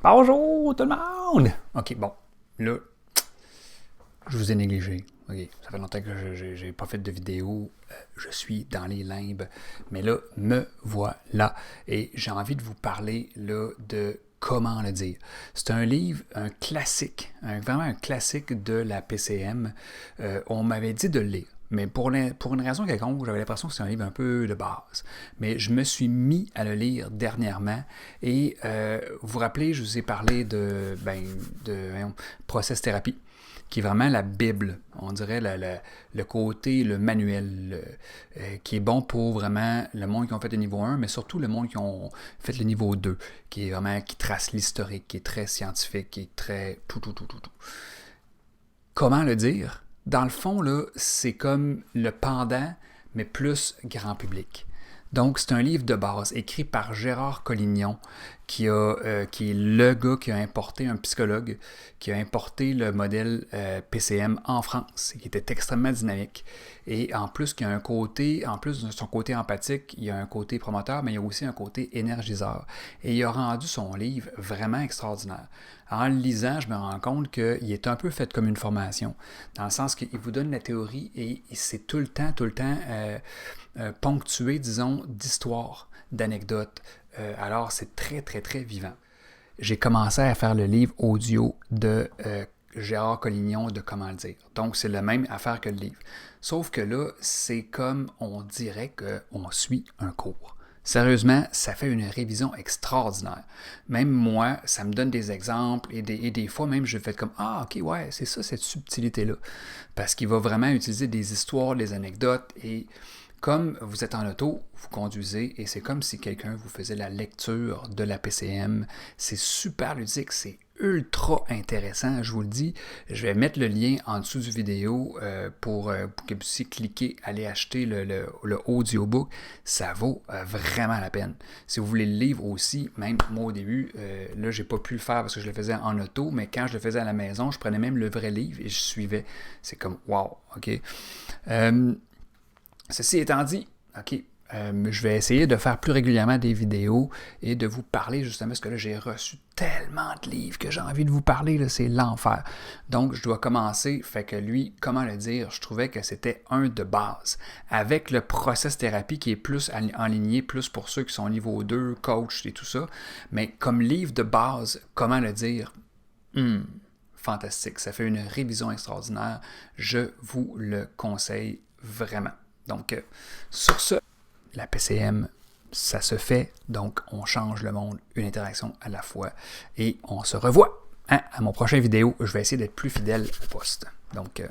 Bonjour tout le monde! OK, bon, là, je vous ai négligé. OK, ça fait longtemps que je n'ai pas fait de vidéo. Je suis dans les limbes. Mais là, me voilà. Et j'ai envie de vous parler là, de comment le dire. C'est un livre, un classique, vraiment un classique de la PCM. On m'avait dit de le lire. Mais pour une raison quelconque, j'avais l'impression que c'est un livre un peu de base. Mais je me suis mis à le lire dernièrement. Et vous vous rappelez, je vous ai parlé de process thérapie, qui est vraiment la Bible, on dirait le côté, le manuel, qui est bon pour vraiment le monde qui ont fait le niveau 1, mais surtout le monde qui ont fait le niveau 2, qui est vraiment, qui trace l'historique, qui est très scientifique, qui est très tout. Comment le dire? Dans le fond, là, c'est comme le pendant, mais plus grand public. Donc, c'est un livre de base écrit par Gérard Collignon, qui est le gars qui a importé, un psychologue, qui a importé le modèle PCM en France, qui était extrêmement dynamique. Et en plus, qu'il y a un côté, en plus de son côté empathique, il y a un côté promoteur, mais il y a aussi un côté énergiseur. Et il a rendu son livre vraiment extraordinaire. En le lisant, je me rends compte qu'il est un peu fait comme une formation, dans le sens qu'il vous donne la théorie et c'est tout le temps ponctué, disons, d'histoires, d'anecdotes. Alors, c'est très, très, très vivant. J'ai commencé à faire le livre audio de Gérard Collignon de Comment le dire. Donc, c'est la même affaire que le livre. Sauf que là, c'est comme on dirait qu'on suit un cours. Sérieusement, ça fait une révision extraordinaire. Même moi, ça me donne des exemples et des fois même je fais comme « Ah, ok, ouais, c'est ça cette subtilité-là. » Parce qu'il va vraiment utiliser des histoires, des anecdotes et comme vous êtes en auto, vous conduisez et c'est comme si quelqu'un vous faisait la lecture de la PCM. C'est super ludique, c'est ultra intéressant, je vous le dis. Je vais mettre le lien en dessous du vidéo pour que vous puissiez cliquer, aller acheter le audiobook. Ça vaut vraiment la peine. Si vous voulez le livre aussi, même moi au début, là j'ai pas pu le faire parce que je le faisais en auto, mais quand je le faisais à la maison, je prenais même le vrai livre et je suivais. C'est comme wow, ok. Ceci étant dit, ok, je vais essayer de faire plus régulièrement des vidéos et de vous parler justement parce que là j'ai reçu tellement de livres que j'ai envie de vous parler, là, c'est l'enfer. Donc je dois commencer, fait que lui, comment le dire, je trouvais que c'était un de base. Avec le process thérapie qui est plus enligné, plus pour ceux qui sont niveau 2, coach et tout ça, mais comme livre de base, comment le dire, fantastique, ça fait une révision extraordinaire, je vous le conseille vraiment. Donc, sur ce, la PCM, ça se fait. Donc, on change le monde, une interaction à la fois. Et on se revoit à mon prochain vidéo. Je vais essayer d'être plus fidèle au poste. Donc,